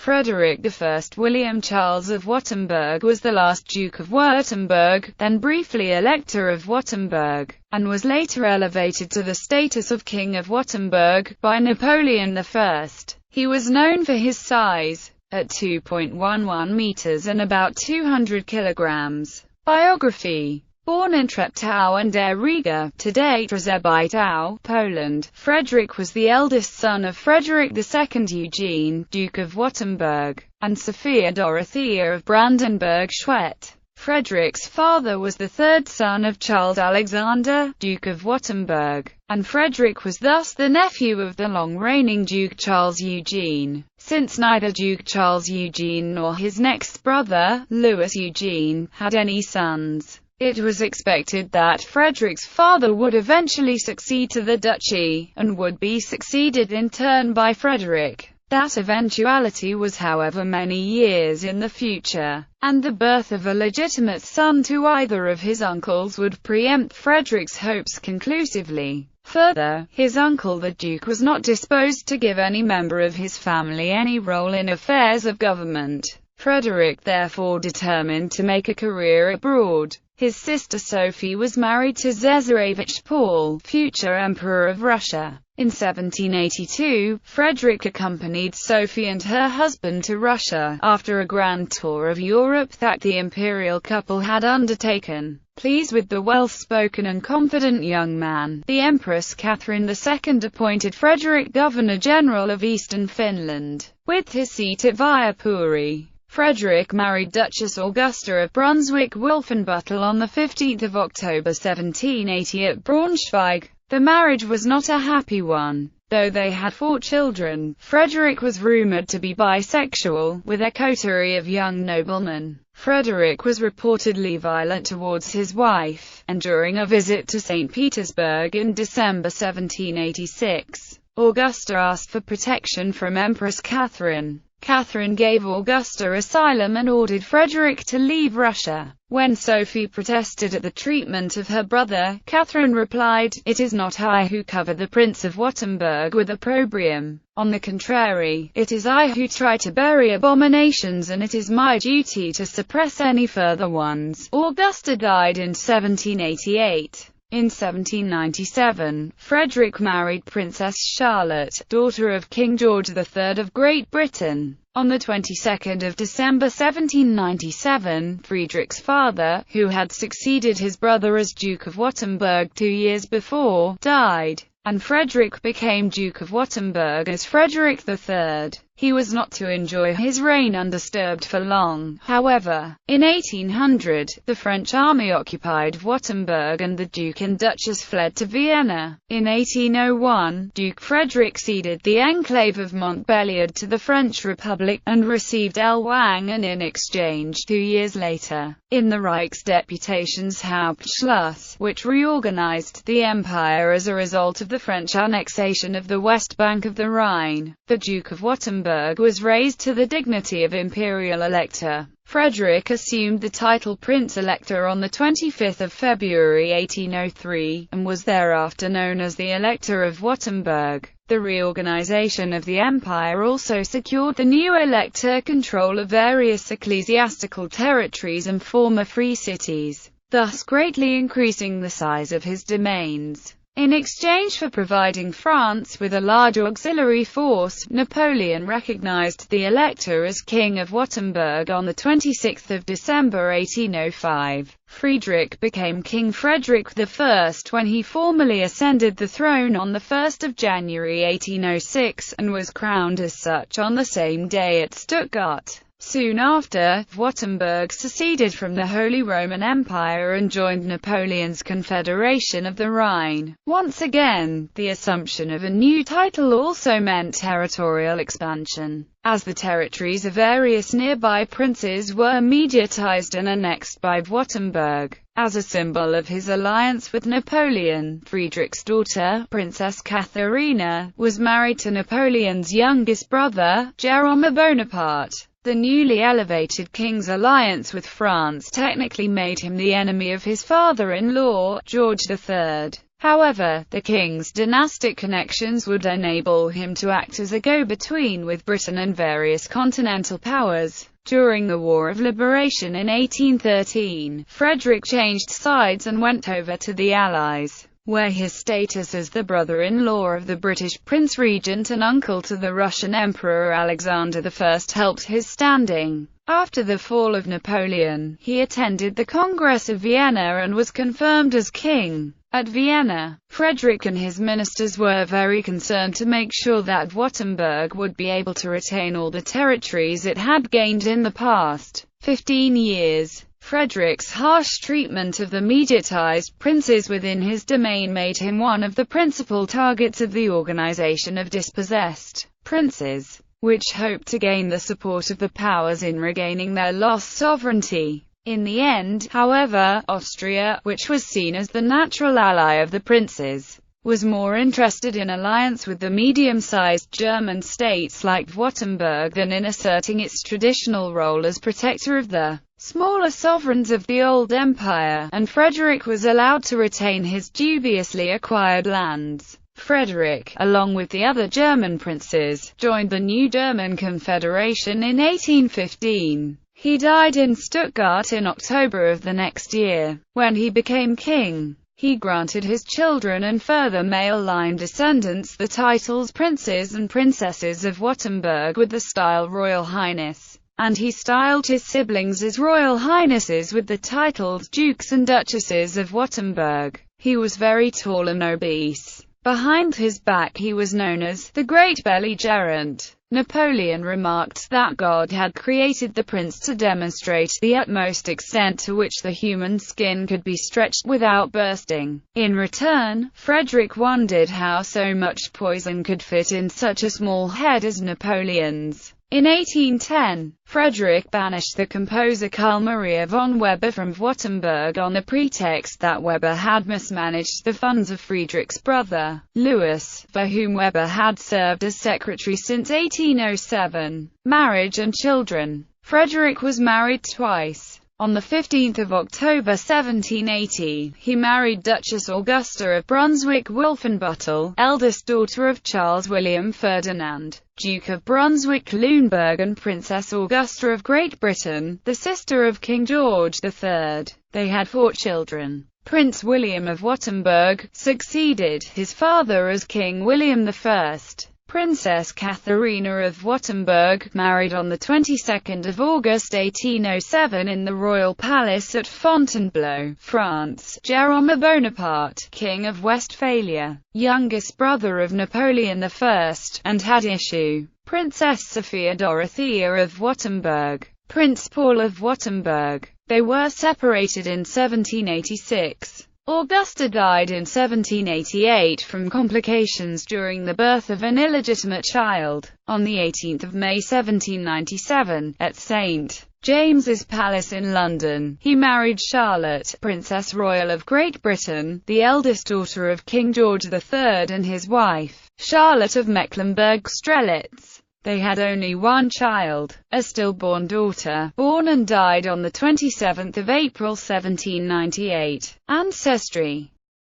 Frederick I William Charles of Württemberg was the last Duke of Württemberg, then briefly Elector of Württemberg, and was later elevated to the status of King of Württemberg by Napoleon I. He was known for his size, at 2.11 meters and about 200 kilograms. Biography. Born in Treptow an der Riga, today Trzebiatów, Poland, Frederick was the eldest son of Frederick II Eugene, Duke of Württemberg, and Sophia Dorothea of Brandenburg-Schwedt. Frederick's father was the third son of Charles Alexander, Duke of Württemberg, and Frederick was thus the nephew of the long-reigning Duke Charles Eugene. Since neither Duke Charles Eugene nor his next brother, Louis Eugene, had any sons, it was expected that Frederick's father would eventually succeed to the duchy, and would be succeeded in turn by Frederick. That eventuality was, however, many years in the future, and the birth of a legitimate son to either of his uncles would preempt Frederick's hopes conclusively. Further, his uncle the Duke was not disposed to give any member of his family any role in affairs of government. Frederick therefore determined to make a career abroad. His sister Sophie was married to Cesarevich Paul, future Emperor of Russia. In 1782, Frederick accompanied Sophie and her husband to Russia, after a grand tour of Europe that the imperial couple had undertaken. Pleased with the well-spoken and confident young man, the Empress Catherine II appointed Frederick Governor-General of Eastern Finland, with his seat at Viapuri. Frederick married Duchess Augusta of Brunswick-Wolfenbüttel on 15 October 1780 at Braunschweig. The marriage was not a happy one. Though they had 4 children, Frederick was rumored to be bisexual, with a coterie of young noblemen. Frederick was reportedly violent towards his wife, and during a visit to St. Petersburg in December 1786, Augusta asked for protection from Empress Catherine. Catherine gave Augusta asylum and ordered Frederick to leave Russia. When Sophie protested at the treatment of her brother, Catherine replied, "It is not I who cover the Prince of Württemberg with opprobrium. On the contrary, it is I who try to bury abominations, and it is my duty to suppress any further ones." Augusta died in 1788. In 1797, Frederick married Princess Charlotte, daughter of King George III of Great Britain. On the 22nd of December 1797, Friedrich's father, who had succeeded his brother as Duke of Württemberg 2 years before, died, and Frederick became Duke of Württemberg as Frederick III. He was not to enjoy his reign undisturbed for long, however. In 1800, the French army occupied Württemberg and the Duke and Duchess fled to Vienna. In 1801, Duke Frederick ceded the enclave of Montbéliard to the French Republic, and received Ellwangen in exchange 2 years later. In the Reichsdeputationshauptschluss, which reorganized the empire as a result of the French annexation of the west bank of the Rhine, the Duke of Württemberg was raised to the dignity of Imperial Elector. Frederick assumed the title Prince Elector on 25 February 1803, and was thereafter known as the Elector of Württemberg. The reorganization of the empire also secured the new elector control of various ecclesiastical territories and former free cities, thus greatly increasing the size of his domains. In exchange for providing France with a large auxiliary force, Napoleon recognized the elector as King of Württemberg on 26 December 1805. Friedrich became King Frederick I when he formally ascended the throne on 1 January 1806, and was crowned as such on the same day at Stuttgart. Soon after, Württemberg seceded from the Holy Roman Empire and joined Napoleon's Confederation of the Rhine. Once again, the assumption of a new title also meant territorial expansion, as the territories of various nearby princes were mediatized and annexed by Württemberg. As a symbol of his alliance with Napoleon, Friedrich's daughter, Princess Katharina, was married to Napoleon's youngest brother, Jérôme Bonaparte. The newly elevated king's alliance with France technically made him the enemy of his father-in-law, George III. However, the king's dynastic connections would enable him to act as a go-between with Britain and various continental powers. During the War of Liberation in 1813, Frederick changed sides and went over to the Allies, where his status as the brother-in-law of the British Prince Regent and uncle to the Russian Emperor Alexander I helped his standing. After the fall of Napoleon, he attended the Congress of Vienna and was confirmed as king. At Vienna, Frederick and his ministers were very concerned to make sure that Württemberg would be able to retain all the territories it had gained in the past 15 years. Frederick's harsh treatment of the mediatized princes within his domain made him one of the principal targets of the Organization of Dispossessed Princes, which hoped to gain the support of the powers in regaining their lost sovereignty. In the end, however, Austria, which was seen as the natural ally of the princes, was more interested in alliance with the medium-sized German states like Württemberg than in asserting its traditional role as protector of the smaller sovereigns of the old empire, and Frederick was allowed to retain his dubiously acquired lands. Frederick, along with the other German princes, joined the new German Confederation in 1815. He died in Stuttgart in October of the next year. When he became king, he granted his children and further male-line descendants the titles Princes and Princesses of Württemberg with the style Royal Highness, and he styled his siblings as Royal Highnesses with the titles Dukes and Duchesses of Württemberg. He was very tall and obese. Behind his back he was known as the Great Belligerent. Napoleon remarked that God had created the prince to demonstrate the utmost extent to which the human skin could be stretched without bursting. In return, Frederick wondered how so much poison could fit in such a small head as Napoleon's. In 1810, Frederick banished the composer Carl Maria von Weber from Württemberg on the pretext that Weber had mismanaged the funds of Friedrich's brother, Louis, for whom Weber had served as secretary since 1807. Marriage and children. Frederick was married twice. On 15 October 1780, he married Duchess Augusta of Brunswick-Wolfenbüttel, eldest daughter of Charles William Ferdinand, Duke of Brunswick-Lüneburg and Princess Augusta of Great Britain, the sister of King George III. They had 4 children. Prince William of Württemberg succeeded his father as King William I. Princess Katharina of Württemberg, married on the 22nd of August 1807 in the royal palace at Fontainebleau, France. Jerome Bonaparte, King of Westphalia, youngest brother of Napoleon I, and had issue. Princess Sophia Dorothea of Württemberg, Prince Paul of Württemberg. They were separated in 1786. Augusta died in 1788 from complications during the birth of an illegitimate child. On 18 May 1797, at St. James's Palace in London, he married Charlotte, Princess Royal of Great Britain, the eldest daughter of King George III, and his wife, Charlotte of Mecklenburg-Strelitz. They had only one child, a stillborn daughter, born and died on 27 April 1798. Ancestry.